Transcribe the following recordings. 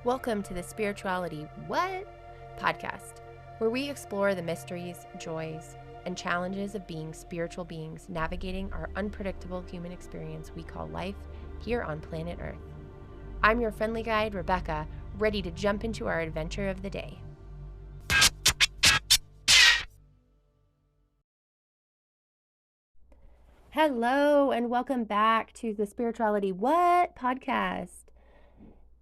Welcome to the Spirituality What? Podcast, where we explore the mysteries, joys, and challenges of being spiritual beings navigating our unpredictable human experience we call life here on planet Earth. I'm your friendly guide, Rebecca, ready to jump into our adventure of the day. Hello, and welcome back to the Spirituality What? Podcast.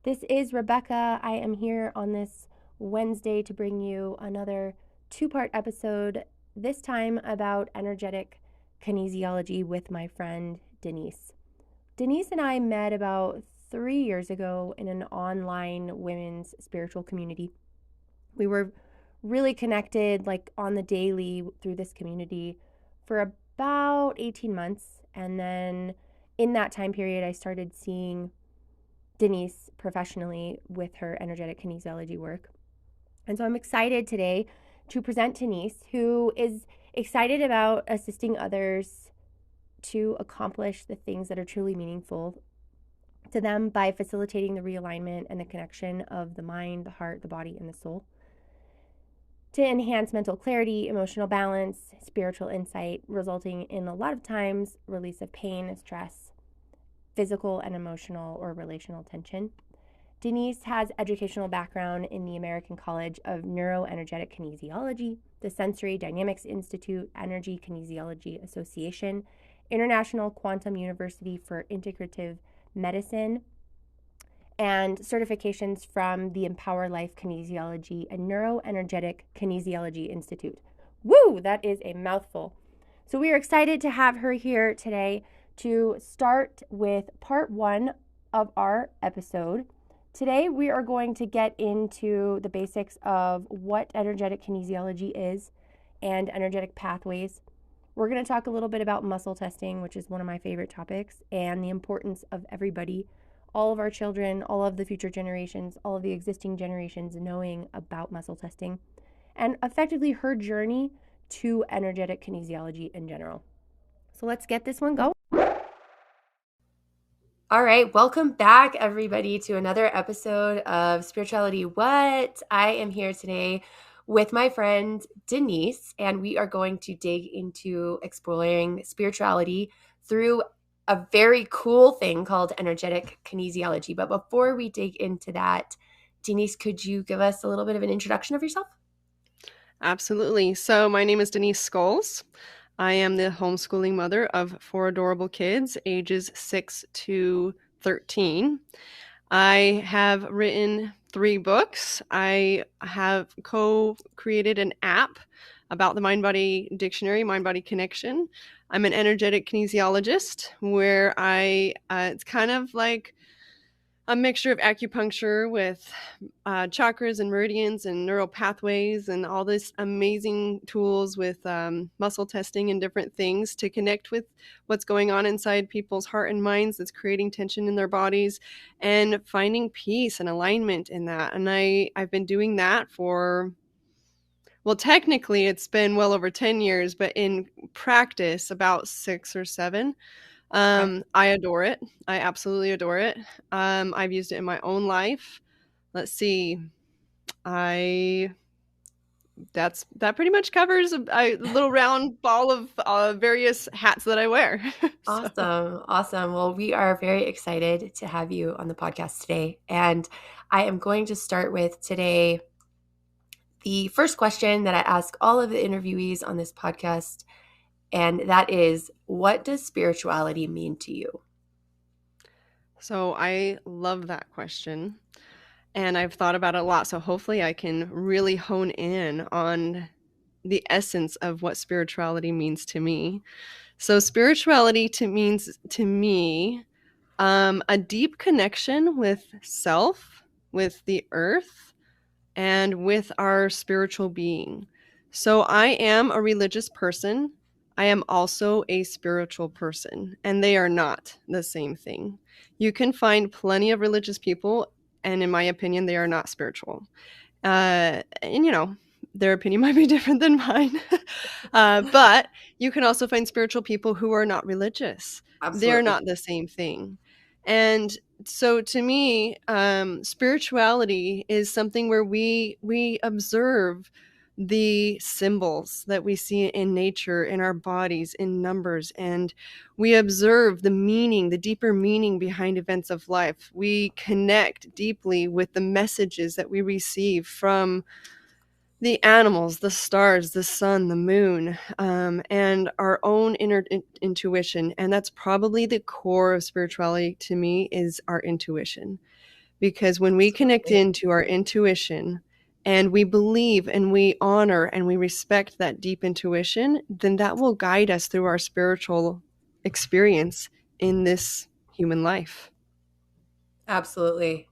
This is Rebecca. I am here on this Wednesday to bring you another two-part episode, this time about energetic kinesiology with my friend Denise. Denise and I met about 3 years ago in an online women's spiritual community. We were really connected on the daily through this community for about 18 months. And then in that time period, I started seeing Denise professionally with her energetic kinesiology work. And so I'm excited today to present Denise, who is excited about assisting others to accomplish the things that are truly meaningful to them by facilitating the realignment and the connection of the mind, the heart, the body, and the soul to enhance mental clarity, emotional balance, spiritual insight, resulting in a lot of times release of pain, stress, physical and emotional or relational tension. Denise has educational background in the American College of NeuroEnergetic Kinesiology, the Sensory Dynamics Institute, Energetic Kinesiology Association, International Quantum University for Integrative Medicine, and certifications from the Empower Life Kinesiology and NeuroEnergetic Kinesiology Institute. Woo! That is a mouthful. So we are excited to have her here today to start with part one of our episode. Today, we are going to get into the basics of what energetic kinesiology is and energetic pathways. We're going to talk a little bit about muscle testing, which is one of my favorite topics, and the importance of everybody, all of our children, all of the future generations, all of the existing generations knowing about muscle testing, and effectively her journey to energetic kinesiology in general. So let's get this one going. All right, welcome back, everybody, to another episode of Spirituality What? I am here today with my friend Denise, and we are going to dig into exploring spirituality through a very cool thing called energetic kinesiology. But before we dig into that, Denise, could you give us a little bit of an introduction of yourself? Absolutely. So my name is Denise Scholes. I am the homeschooling mother of 4 adorable kids, ages 6 to 13. I have written 3 books. I have co-created an app about the mind-body dictionary, mind-body connection. I'm an energetic kinesiologist where it's kind of like a mixture of acupuncture with chakras and meridians and neural pathways and all this amazing tools with muscle testing and different things to connect with what's going on inside people's heart and minds that's creating tension in their bodies and finding peace and alignment in that. And I've been doing that for, well, technically it's been well over 10 years, but in practice about 6 or 7. I adore it. I absolutely adore it. I've used it in my own life. Let's see. That pretty much covers a little round ball of various hats that I wear. Awesome. Well, we are very excited to have you on the podcast today. And I am going to start with today the first question that I ask all of the interviewees on this podcast. And that is, what does spirituality mean to you? So I love that question. And I've thought about it a lot. So hopefully I can really hone in on the essence of what spirituality means to me. So spirituality means to me a deep connection with self, with the earth, and with our spiritual being. So I am a religious person. I am also a spiritual person, and they are not the same thing. You can find plenty of religious people, and in my opinion, they are not spiritual. And their opinion might be different than mine. But you can also find spiritual people who are not religious. Absolutely. They're not the same thing. And so to me, spirituality is something where we observe the symbols that we see in nature, in our bodies, in numbers, and we observe the meaning, the deeper meaning behind events of life. We connect deeply with the messages that we receive from the animals, the stars, the sun, the moon, and our own inner intuition. And that's probably the core of spirituality to me, is our intuition. Because when we connect Absolutely. into our intuition and we believe and we honor and we respect that deep intuition, then that will guide us through our spiritual experience in this human life. Absolutely.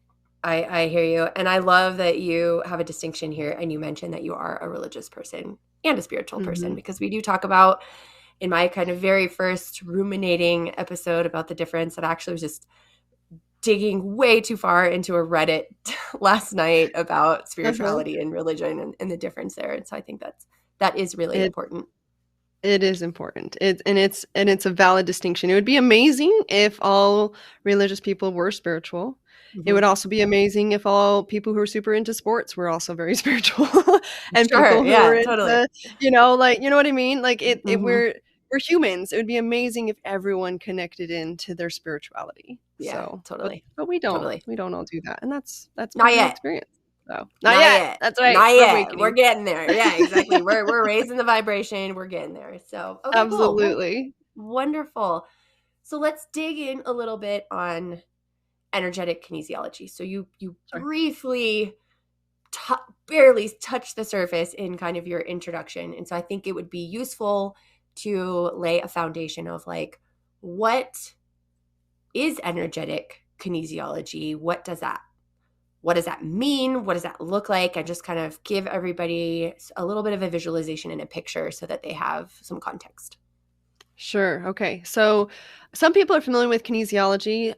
I hear you. And I love that you have a distinction here. And you mentioned that you are a religious person and a spiritual person, Mm-hmm. because we do talk about, in my kind of very first ruminating episode about the difference, that actually was just digging way too far into a Reddit last night about Uh-huh. spirituality and religion, and the difference there. And so I think that is really It important. It is important. It's a valid distinction. It would be amazing if all religious people were spiritual. It Hmm. would also be amazing if all people who are super into sports were also very spiritual, and Sure. people who are Yeah, totally. into, like, you know what I mean? Like it Hmm. we're humans. It would be amazing if everyone connected into their spirituality. Yeah, So, but totally. but we don't. Totally. We don't all do that, and that's Not part of the yet. experience. So, not Not yet. yet. That's right. Not We're yet. We're awakening. getting there. Yeah, exactly. We're raising the vibration. We're getting there. So, okay, cool. Well, Absolutely. wonderful. So let's dig in a little bit on energetic kinesiology. So you Sure. briefly barely touched the surface in kind of your introduction. And so I think it would be useful to lay a foundation of, like, what is energetic kinesiology? What does that mean? What does that look like? And just kind of give everybody a little bit of a visualization and a picture so that they have some context. Sure. Okay. So some people are familiar with kinesiology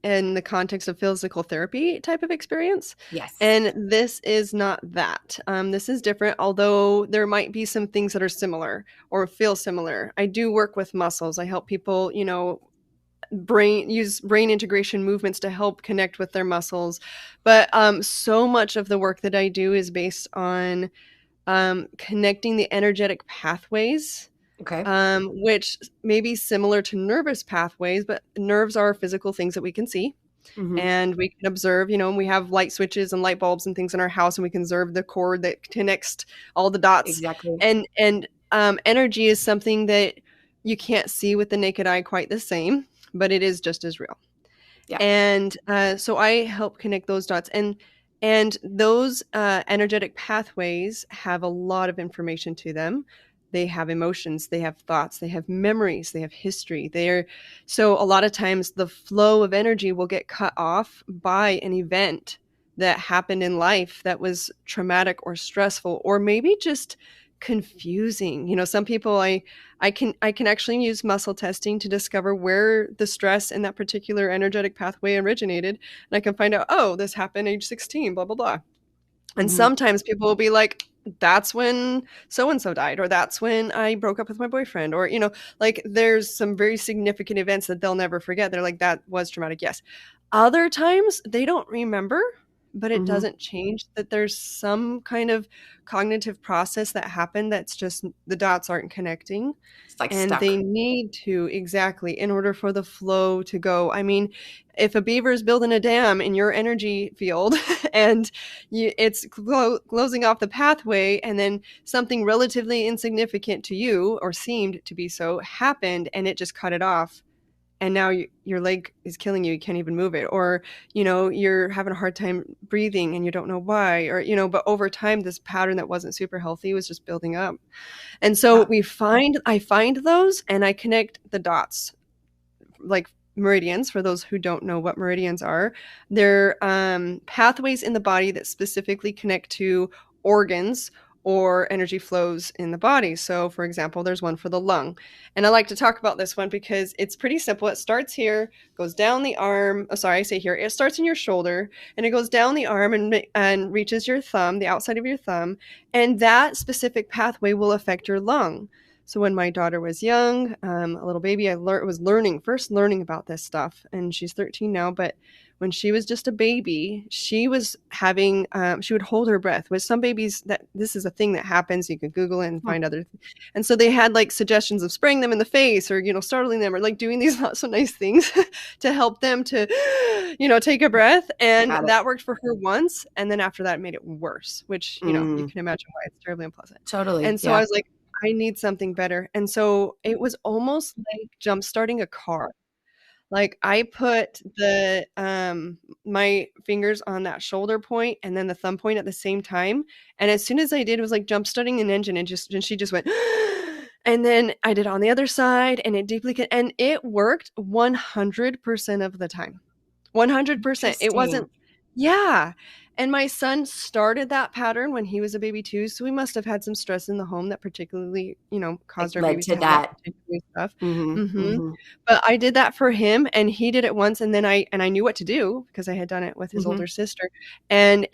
in the context of physical therapy type of experience. Yes. And this is not that. This is different, although there might be some things that are similar or feel similar. I do work with muscles. I help people, use brain integration movements to help connect with their muscles. But so much of the work that I do is based on connecting the energetic pathways, Okay. which may be similar to nervous pathways, but nerves are physical things that we can see Mm-hmm. and we can observe. We have light switches and light bulbs and things in our house, and we can observe the cord that connects all the dots. Exactly. And energy is something that you can't see with the naked eye quite the same, but it is just as real. Yeah. And so I help connect those dots, and those energetic pathways have a lot of information to them. They have emotions, they have thoughts, they have memories, they have history. They're So a lot of times the flow of energy will get cut off by an event that happened in life that was traumatic or stressful, or maybe just confusing. Some people, I can actually use muscle testing to discover where the stress in that particular energetic pathway originated, and I can find out, oh, this happened age 16, blah blah blah. And Mm-hmm. sometimes people will be like, that's when so and so died, or that's when I broke up with my boyfriend, or like there's some very significant events that they'll never forget. They're like, that was traumatic, yes. Other times they don't remember, but it Mm-hmm. doesn't change that there's some kind of cognitive process that happened that's just the dots aren't connecting, It's like and they stuck. need to, exactly, in order for the flow to go. I mean, if a beaver is building a dam in your energy field and it's closing off the pathway, and then something relatively insignificant to you, or seemed to be so, happened and it just cut it off, and now your leg is killing you can't even move it, or you're having a hard time breathing and you don't know why, or but over time this pattern that wasn't super healthy was just building up. And so Yeah. I find those and I connect the dots, like meridians. For those who don't know what meridians are, they're pathways in the body that specifically connect to organs or energy flows in the body. So, for example, there's one for the lung. And I like to talk about this one because it's pretty simple. It starts here, goes down the arm. Oh, sorry, I say here. It starts in your shoulder and it goes down the arm and reaches your thumb, the outside of your thumb. And that specific pathway will affect your lung. So when my daughter was young, a little baby, I was first learning about this stuff, and she's 13 now. But when she was just a baby, she was having, she would hold her breath. With some babies, that this is a thing that happens. You can Google it and Hmm. find other. And so they had like suggestions of spraying them in the face, or startling them, or like doing these not so nice things to help them to, take a breath. And Got it. that worked for her once, and then after that, it made it worse. Which you Mm, can imagine why it's terribly unpleasant. totally. And so I Yeah. was like, I need something better. And so it was almost like jump starting a car. Like I put my fingers on that shoulder point and then the thumb point at the same time. And as soon as I did, it was like jump starting an engine, and she just went, and then I did on the other side, and it and it worked 100% of the time. 100%. It Interesting. wasn't. Yeah. And my son started that pattern when he was a baby too, so we must have had some stress in the home that particularly, Like caused our led babies to to have that that. particular stuff. Hmm. Mhm. Hmm. But I did that for him, and he did it once, and then I knew what to do because I had done it with his Hmm. older sister, and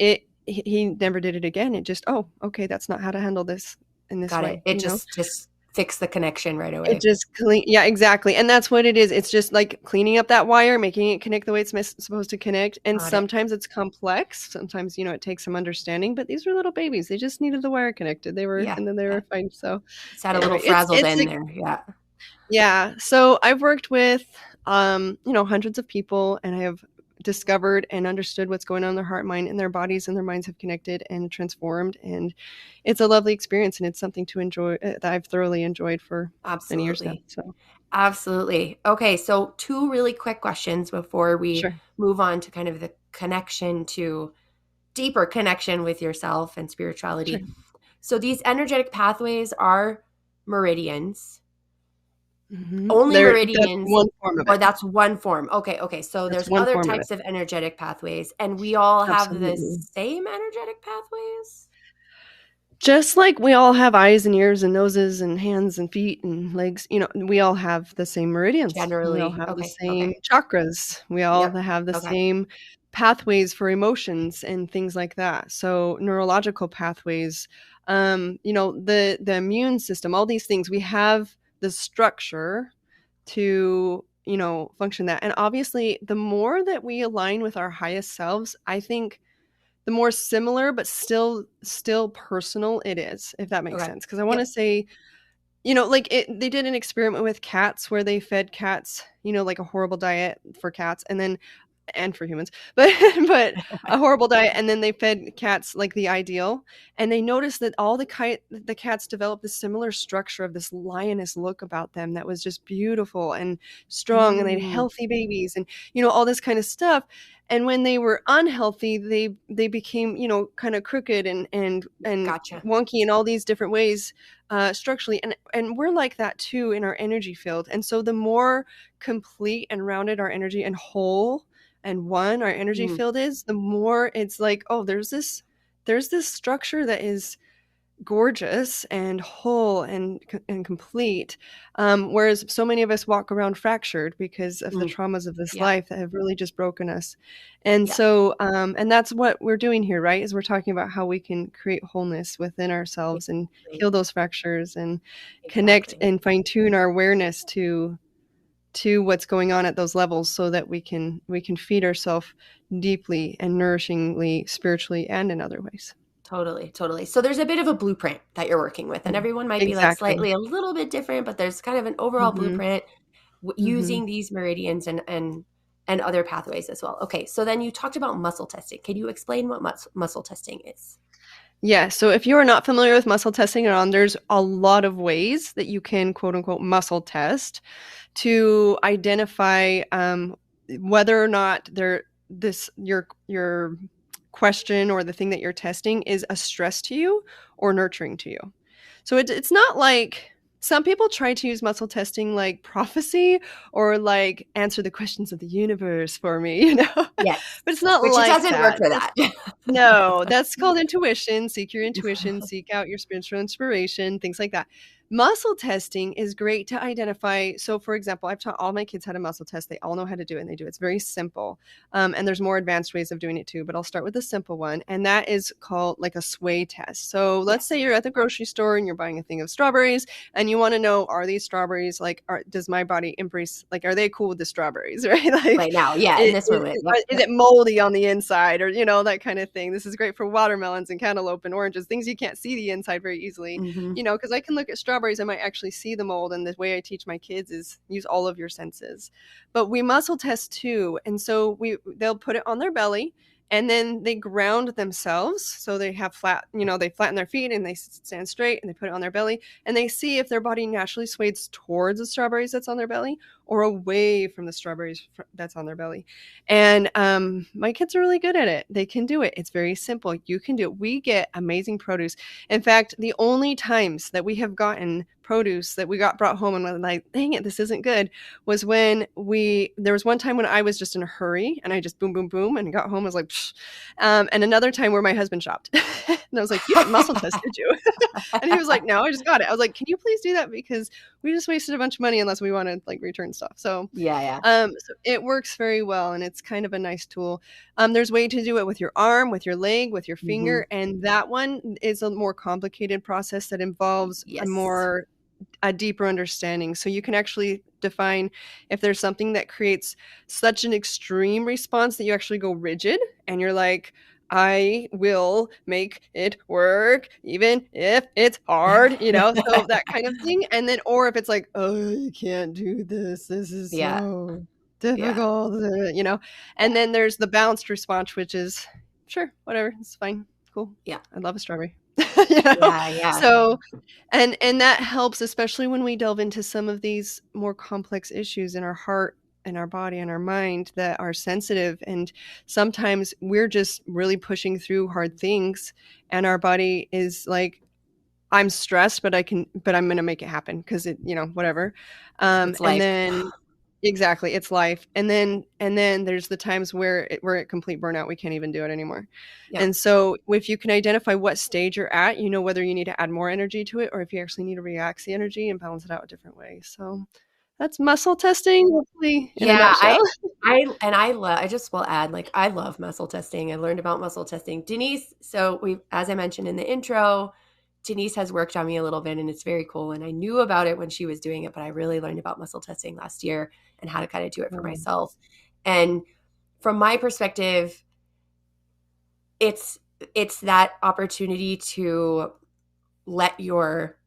he never did it again. It just, "Oh, okay, that's not how to handle this in this Got it. way," It just fixed the connection right It away. just clean yeah, exactly, and that's what it is. It's just, like, cleaning up that wire, making it connect the way it's supposed to connect, and Got it. sometimes it's complex. Sometimes, it takes some understanding, but these were little babies. They just needed the wire connected. Yeah. And then they Yeah. were fine, so, Just had a little anyway, frazzled it's end like there. Yeah. yeah, so I've worked with, hundreds of people, and I have discovered and understood what's going on in their heart, mind, and their bodies and their minds have connected and transformed, and it's a lovely experience, and it's something to enjoy, that I've thoroughly enjoyed for many years now, Absolutely. so Absolutely. Okay, so two really quick questions before we sure, move on to kind of the connection to deeper connection with yourself and sure. spirituality. So these energetic pathways are meridians, Mhm. only That's meridians, one form of or it. that's one form. Okay, okay. So That's there's one other form of it. types of energetic pathways, and we all have the Absolutely. same energetic pathways? Just like we all have eyes and ears and noses and hands and feet and legs, we all have the same meridians. We all Generally. have the Okay, same okay. chakras. We all Yep. have the Okay. same pathways for emotions and things like that. So neurological pathways, the immune system, all these things, we have the structure to, function that. And obviously, the more that we align with our highest selves, I think the more similar but still personal it is, if that makes Okay. sense. Because I Yep. wanna say, they did an experiment with cats where they fed cats, like a horrible diet for cats, and for humans, but but a horrible diet, and then they fed cats like the ideal, and they noticed that all the cats developed this similar structure of this lioness look about them that was just beautiful and strong, and they had Mm, healthy babies, and all this kind of stuff. And when they were unhealthy, they became, kind of crooked and gotcha. wonky in all these different ways, structurally, and we're like that too in our energy field. And so the more complete and rounded our energy and whole and one our energy Mm, field is, the more it's like, oh, there's this structure that is gorgeous and whole and complete, whereas so many of us walk around fractured because of the mm. traumas of this Yeah. life that have really just broken us. And Yeah. so and that's what we're doing here, right, is we're talking about how we can create wholeness within ourselves and Exactly. heal those fractures and connect Exactly. and fine tune our awareness to what's going on at those levels, so that we can feed ourselves deeply and nourishingly, spiritually, and in other ways. Totally, totally. So there's a bit of a blueprint that you're working with, and Mm. everyone might be like Exactly. slightly a little bit different, but there's kind of an overall Mhm. blueprint Mhm. using these meridians and other pathways as well. Okay, so then you talked about muscle testing. Can you explain what muscle testing is? Yeah, so if you are not familiar with muscle testing at all, there's a lot of ways that you can quote unquote muscle test to identify, whether or not your question or the thing that you're testing is a stress to you or nurturing to you. So it's not like some people try to use muscle testing like prophecy or like answer the questions of the universe for me, but Yes, it's not which it like doesn't work that. for that. No, that's called intuition. Seek your intuition, seek out your spiritual inspiration, things like that. Muscle testing is great to identify. So, for example, I've taught all my kids how to muscle test. They all know how to do it, and they do. It's very simple. And there's more advanced ways of doing it too, but I'll start with a simple one. And that is called like a sway test. So let's say you're at the grocery store and you're buying a thing of strawberries and you want to know, are these strawberries like, does my body embrace, like, are they cool with the strawberries, right? Like Right now. Yeah. In this moment. is it moldy on the inside, or, that kind of thing. This is great for watermelons and cantaloupe and oranges, things you can't see the inside very easily, because I can look at strawberries, I might actually see the mold. And the way I teach my kids is use all of your senses. But we muscle test too. And so they'll put it on their belly and then they ground themselves. So they have they flatten their feet and they stand straight and they put it on their belly and they see if their body naturally sways towards the strawberries that's on their belly or away from the strawberries that's on their belly. And my kids are really good at it. They can do it. It's very simple. You can do it. We get amazing produce. In fact, the only times that we have gotten produce that we got brought home and was like, dang it, this isn't good, was when there was one time when I was just in a hurry and I just boom, boom, boom and got home. I was like, psh. And another time where my husband shopped. And I was like, you didn't muscle test, did you? And he was like, no, I just got it. I was like, can you please do that? Because we just wasted a bunch of money unless we want to like return stuff. So so it works very well. And it's kind of a nice tool. There's a way to do it with your arm, with your leg, with your finger. And that one is a more complicated process that involves a deeper understanding. So you can actually define if there's something that creates such an extreme response that you actually go rigid and you're like, I will make it work even if it's hard, so that kind of thing. And then, or if it's like, oh, you can't do this. This is so difficult, and then there's the balanced response, which is sure, whatever. It's fine. Cool. Yeah. I love a strawberry. So, and that helps, especially when we delve into some of these more complex issues in our heart and our body and our mind that are sensitive. And sometimes we're just really pushing through hard things and our body is like, I'm stressed, but I'm going to make it happen because whatever. And then exactly, it's life. And then there's the times where we're at complete burnout. We can't even do it anymore. Yeah. And so if you can identify what stage you're at, whether you need to add more energy to it or if you actually need to relax the energy and balance it out a different way. So that's muscle testing, hopefully, in a nutshell. I just will add, like, I love muscle testing. I learned about muscle testing. Denise, so as I mentioned in the intro, Denise has worked on me a little bit and it's very cool. And I knew about it when she was doing it, but I really learned about muscle testing last year and how to kind of do it for myself. And from my perspective, it's that opportunity to let your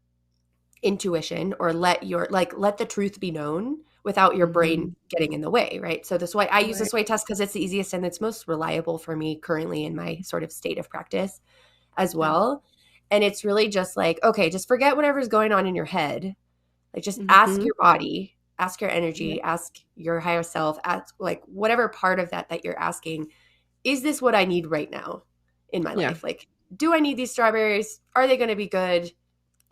intuition or let the truth be known without your brain getting in the way, right? So this way I use the sway test because it's the easiest and it's most reliable for me currently in my sort of state of practice as well. And it's really just like, okay, just forget whatever's going on in your head. Like just ask your body, ask your energy, ask your higher self, ask like whatever part of that you're asking, is this what I need right now in my life? Like, do I need these strawberries? Are they going to be good?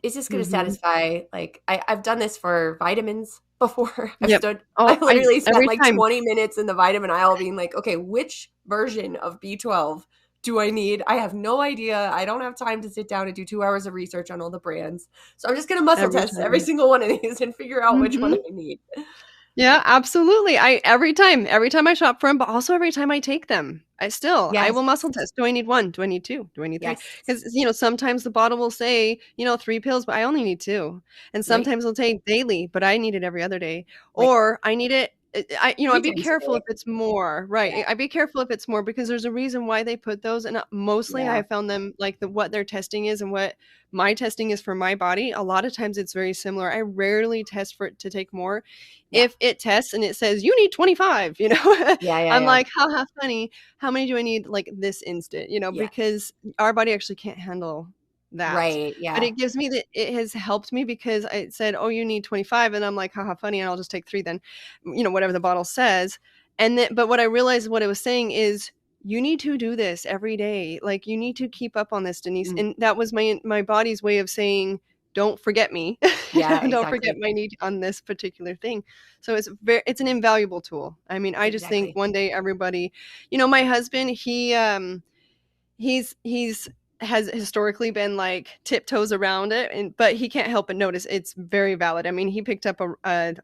Is this going to satisfy? Like I've done this for vitamins before. I literally spent like 20 minutes in the vitamin aisle being like, okay, which version of B12 do I need? I have no idea. I don't have time to sit down and do 2 hours of research on all the brands. So I'm just going to muscle test every single one of these and figure out which one I need. Yeah, absolutely. Every time I shop for them, but also every time I take them, I will muscle test. Do I need one? Do I need two? Do I need three? Because, sometimes the bottle will say, 3 pills, but I only need 2. And sometimes it'll say daily, but I need it every other day. Or I need it. I'd be careful if it's more, right? Yeah. I'd be careful if it's more because there's a reason why they put those. And mostly I found them like what their testing is and what my testing is for my body. A lot of times it's very similar. I rarely test for it to take more. Yeah. If it tests and it says, you need 25, I'm like, haha, funny. How many do I need like this instant, because our body actually can't handle that. Right. Yeah. But it gives me it has helped me because it said, oh, you need 25. And I'm like, haha, funny. And I'll just take 3 then, whatever the bottle says. And then, but what I realized what it was saying is you need to do this every day. Like you need to keep up on this, Denise. And that was my body's way of saying, don't forget me. Yeah. Don't forget my need on this particular thing. So it's an invaluable tool. I mean, I just think one day everybody, my husband, he's has historically been like tiptoes around it, but he can't help but notice it's very valid. I mean, he picked up a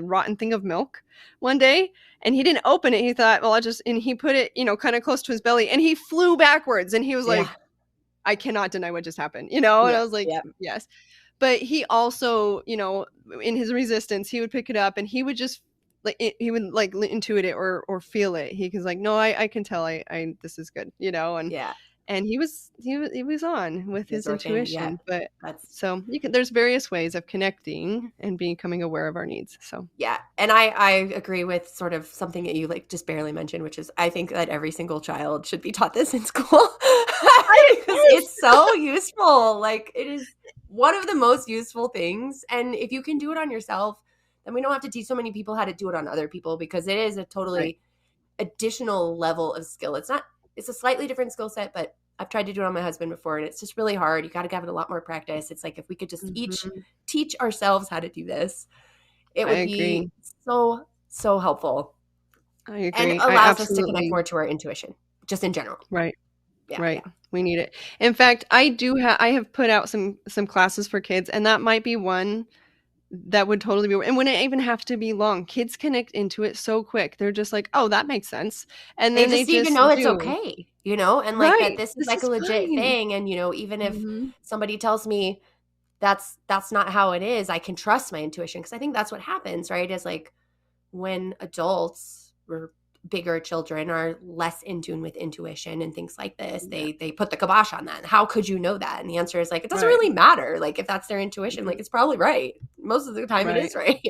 rotten thing of milk one day and he didn't open it. He thought, well, and he put it, kind of close to his belly and he flew backwards and he was Yeah. like, I cannot deny what just happened, and I was like, Yeah. yes. But he also, in his resistance, he would pick it up and he would just he would like intuit it or feel it. He was like, no, I can tell I this is good, and Yeah. and he was on with his intuition. But That's so there's various ways of connecting and becoming aware of our needs. So yeah. And I agree with sort of something that you like just barely mentioned, which is I think that every single child should be taught this in school because it's so useful. Like it is one of the most useful things. And if you can do it on yourself, then we don't have to teach so many people how to do it on other people because it is a totally additional level of skill. It's a slightly different skill set, but I've tried to do it on my husband before and it's just really hard. You got to give it a lot more practice. It's like if we could just each teach ourselves how to do this, it would be so, so helpful. I agree. And allows us to connect more to our intuition, just in general. Right. Yeah, right. Yeah. We need it. In fact, I have put out some classes for kids, and that might be one that would totally be, and wouldn't even have to be long. Kids connect into it so quick. They're just like, oh, that makes sense. And then they just even know it's okay, and like that this is like a legit thing. And, even if somebody tells me that's not how it is, I can trust my intuition. Cause I think that's what happens, right? Is like when adults or bigger children are less in tune with intuition and things like this, they put the kibosh on that. How could you know that? And the answer is like, it doesn't really matter. Like if that's their intuition, like it's probably right. Most of the time it is right.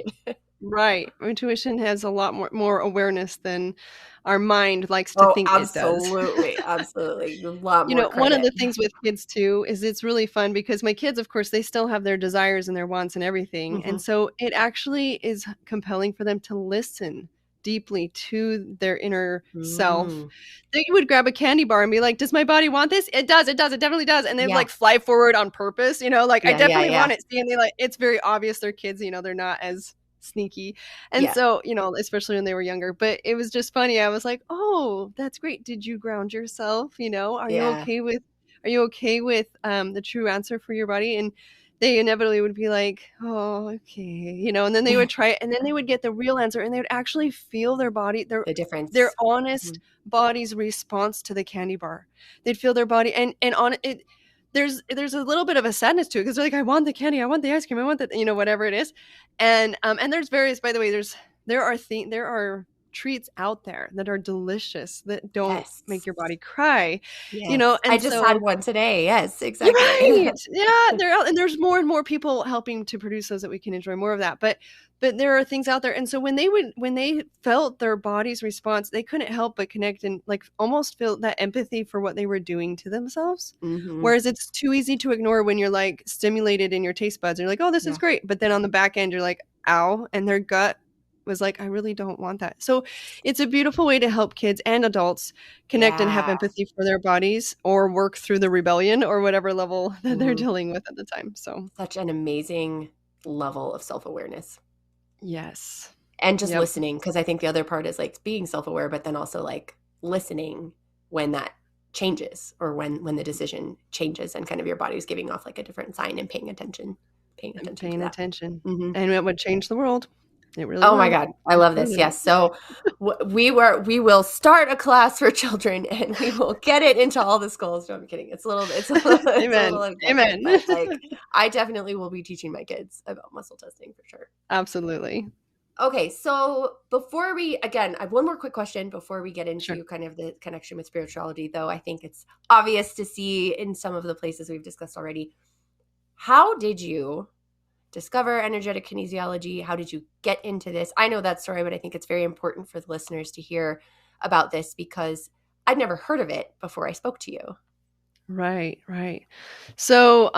Right. Intuition has a lot more awareness than our mind likes to think it does. Absolutely. Absolutely. A lot more credit. One of the things with kids too is it's really fun because my kids, of course, they still have their desires and their wants and everything. And so it actually is compelling for them to listen deeply to their inner self. They would grab a candy bar and be like, does my body want this? It does. It definitely does. And they like fly forward on purpose, I definitely want it. See, and they it's very obvious they're kids, they're not as sneaky. And so, especially when they were younger, but it was just funny. I was like, oh, that's great. Did you ground yourself? Are you okay with the true answer for your body? And they inevitably would be like, oh, okay, and then they would try it and then they would get the real answer and they would actually feel their body, the difference, their honest body's response to the candy bar. They'd feel their body and on it. There's a little bit of a sadness to it because they're like, I want the candy, I want the ice cream, I want the, whatever it is. And there's various, by the way, there are treats out there that are delicious that don't make your body cry. And I just had one today. Yes, exactly. Right. Yeah, they're out and there's more and more people helping to produce those that we can enjoy more of that. But there are things out there. And so when they felt their body's response, they couldn't help but connect and like almost feel that empathy for what they were doing to themselves. Whereas it's too easy to ignore when you're like stimulated in your taste buds and you're like, oh, this is great. But then on the back end, you're like, ow. And their gut was like, I really don't want that. So it's a beautiful way to help kids and adults connect and have empathy for their bodies or work through the rebellion or whatever level that they're dealing with at the time. So such an amazing level of self-awareness. Yes. And just listening, because I think the other part is like being self-aware, but then also like listening when that changes or when the decision changes and kind of your body's giving off like a different sign and paying attention. And it would change the world. It really my God. I love this. Yes. So we will start a class for children and we will get it into all the schools. No, I'm kidding. It's a little Amen. But like, I definitely will be teaching my kids about muscle testing for sure. Absolutely. Okay. So before I have one more quick question before we get into kind of the connection with spirituality, though I think it's obvious to see in some of the places we've discussed already. How did you discover energetic kinesiology? How did you get into this? I know that story, but I think it's very important for the listeners to hear about this because I'd never heard of it before I spoke to you. Right. So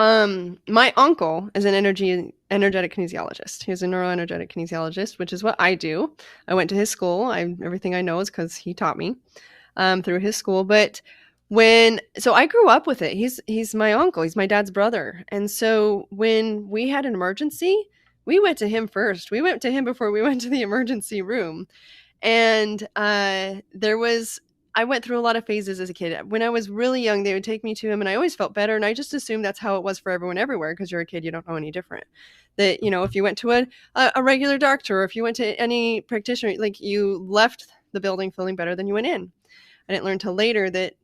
my uncle is an energetic kinesiologist. He's a neuroenergetic kinesiologist, which is what I do. I went to his school. Everything I know is because he taught me through his school. But so I grew up with it. He's my uncle. He's my dad's brother. And so when we had an emergency, we went to him first. We went to him before we went to the emergency room. And I went through a lot of phases as a kid. When I was really young, they would take me to him and I always felt better. And I just assumed that's how it was for everyone everywhere, because you're a kid, you don't know any different. That, if you went to a regular doctor, or if you went to any practitioner, like, you left the building feeling better than you went in. I didn't learn until later that,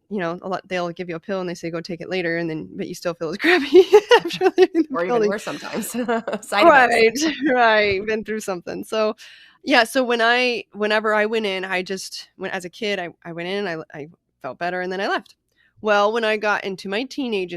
they'll give you a pill and they say, go take it later. But you still feel as crappy after leaving the or building. even worse sometimes. Side effects. Right. Been through something. So yeah. So whenever I went in, as a kid, I went in and I felt better, and then I left. Well, when I got into my teenage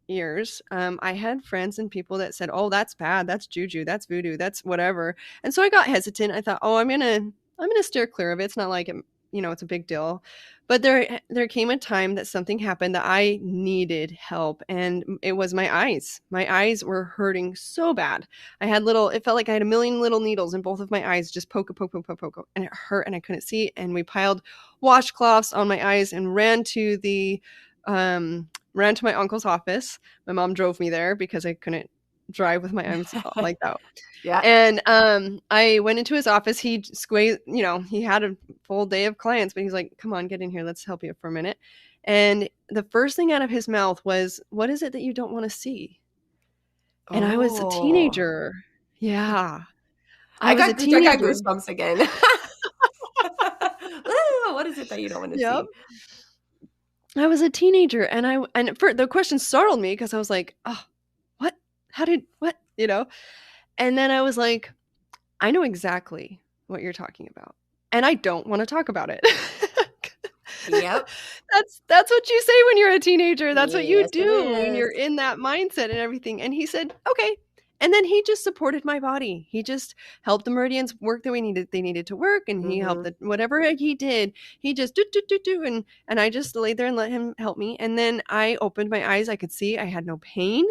years, I had friends and people that said, oh, that's bad. That's juju. That's voodoo. That's whatever. And so I got hesitant. I thought, oh, I'm going to steer clear of it. It's not like it's a big deal. But there came a time that something happened that I needed help, and it was my eyes. My eyes were hurting so bad. It felt like I had a million little needles in both of my eyes, just poke, and it hurt, and I couldn't see. And we piled washcloths on my eyes and ran to my uncle's office. My mom drove me there because I couldn't drive with my eyes like that. Yeah. And I went into his office. He squeezed, he had a full day of clients, but he's like, come on, get in here. Let's help you for a minute. And the first thing out of his mouth was, what is it that you don't want to see? And I was a teenager. Yeah. I got goosebumps again. What is it that you don't want to see? I was a teenager, and the question startled me because I was like, oh, what? What? And then I was like, I know exactly what you're talking about, and I don't want to talk about it. Yep. That's what you say when you're a teenager. That's what you do when is. you're in that mindset and everything. And he said, okay. And then he just supported my body. He just helped the meridians work they needed to work. And he helped whatever he did, he just do. And I just laid there and let him help me. And then I opened my eyes. I could see. I had no pain.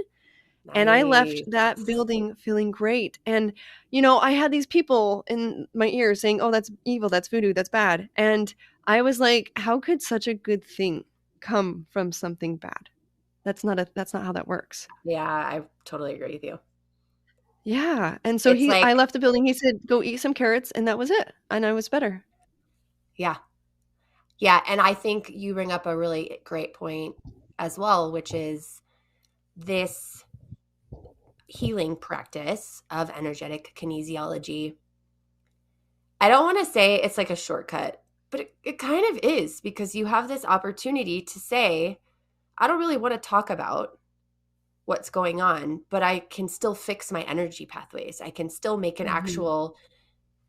Nice. And I left that building feeling great. And, I had these people in my ear saying, oh, that's evil. That's voodoo. That's bad. And I was like, how could such a good thing come from something bad? That's not how that works. Yeah, I totally agree with you. Yeah. And so I left the building. He said, go eat some carrots. And that was it. And I was better. Yeah. Yeah. And I think you bring up a really great point as well, which is this healing practice of energetic kinesiology. I don't want to say it's like a shortcut, but it kind of is, because you have this opportunity to say, I don't really want to talk about what's going on, but I can still fix my energy pathways. I can still make an actual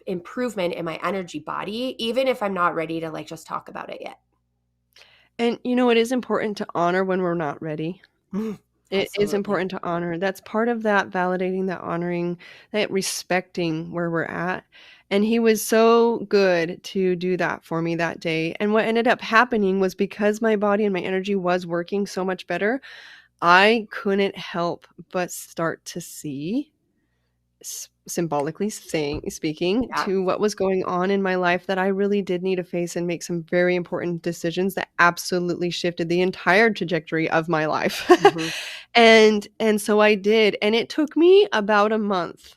improvement in my energy body, even if I'm not ready to just talk about it yet. And it is important to honor when we're not ready. It is important to honor. That's part of that validating, that honoring, that respecting where we're at. And he was so good to do that for me that day. And what ended up happening was, because my body and my energy was working so much better, I couldn't help but start to see, symbolically speaking, to what was going on in my life, that I really did need to face and make some very important decisions that absolutely shifted the entire trajectory of my life. And so I did. And it took me about a month.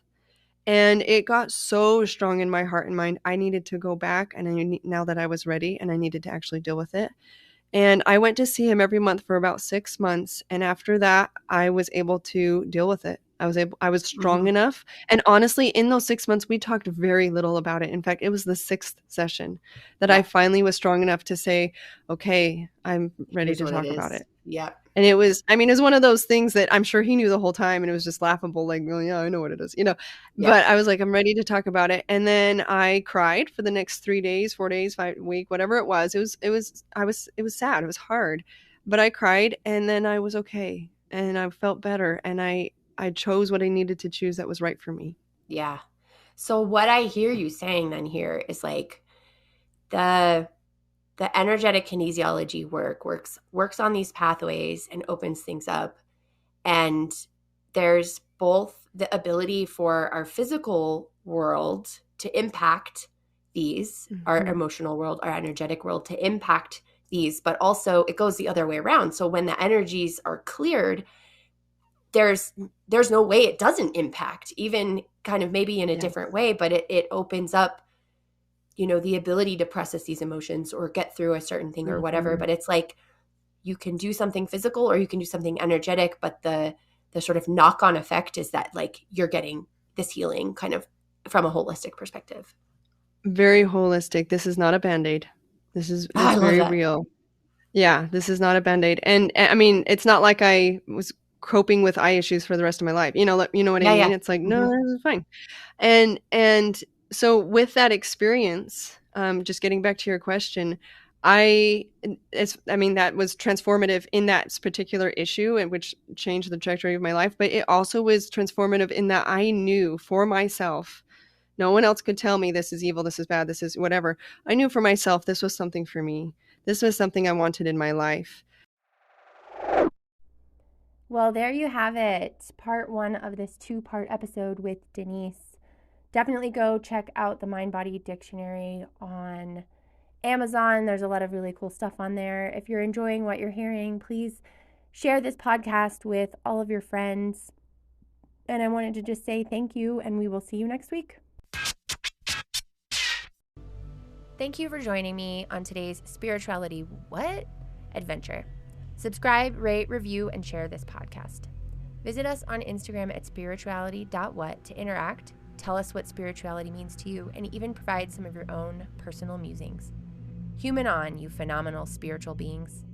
And it got so strong in my heart and mind. I needed to go back, and now that I was ready, and I needed to actually deal with it. And I went to see him every month for about 6 months. And after that, I was able to deal with it. I was strong enough. And honestly, in those 6 months, we talked very little about it. In fact, it was the 6th session that I finally was strong enough to say, okay, I'm ready to talk about it. Yeah. And it was one of those things that I'm sure he knew the whole time, and it was just laughable, like, well, yeah, I know what it is, but I was like, I'm ready to talk about it. And then I cried for the next 3 days, 4 days, 5 week, whatever it was. It was sad. It was hard, but I cried, and then I was okay, and I felt better, and I chose what I needed to choose that was right for me. Yeah. So what I hear you saying then here is like the energetic kinesiology works on these pathways and opens things up. And there's both the ability for our physical world to impact these, our emotional world, our energetic world to impact these, but also it goes the other way around. So when the energies are cleared, there's no way it doesn't impact, even kind of maybe in a different way, but it opens up the ability to process these emotions or get through a certain thing or whatever. But it's like you can do something physical or you can do something energetic, but the sort of knock-on effect is that like you're getting this healing kind of from a holistic perspective. Very holistic. This is not a Band-Aid. It's I love very that. real. Yeah, this is not a Band-Aid. And I mean, it's not like I was coping with eye issues for the rest of my life. You know what I mean? Yeah. It's like, no, this is fine. And so with that experience, just getting back to your question, that was transformative in that particular issue, and which changed the trajectory of my life. But it also was transformative in that I knew for myself, no one else could tell me this is evil, this is bad, this is whatever. I knew for myself this was something for me. This was something I wanted in my life. Well, there you have it. Part 1 of this 2-part episode with Denise. Definitely go check out the Mind Body Dictionary on Amazon. There's a lot of really cool stuff on there. If you're enjoying what you're hearing, please share this podcast with all of your friends. And I wanted to just say thank you, and we will see you next week. Thank you for joining me on today's Spirituality What? Adventure. Subscribe, rate, review, and share this podcast. Visit us on Instagram at spirituality.what to interact, tell us what spirituality means to you, and even provide some of your own personal musings. Human on, you phenomenal spiritual beings.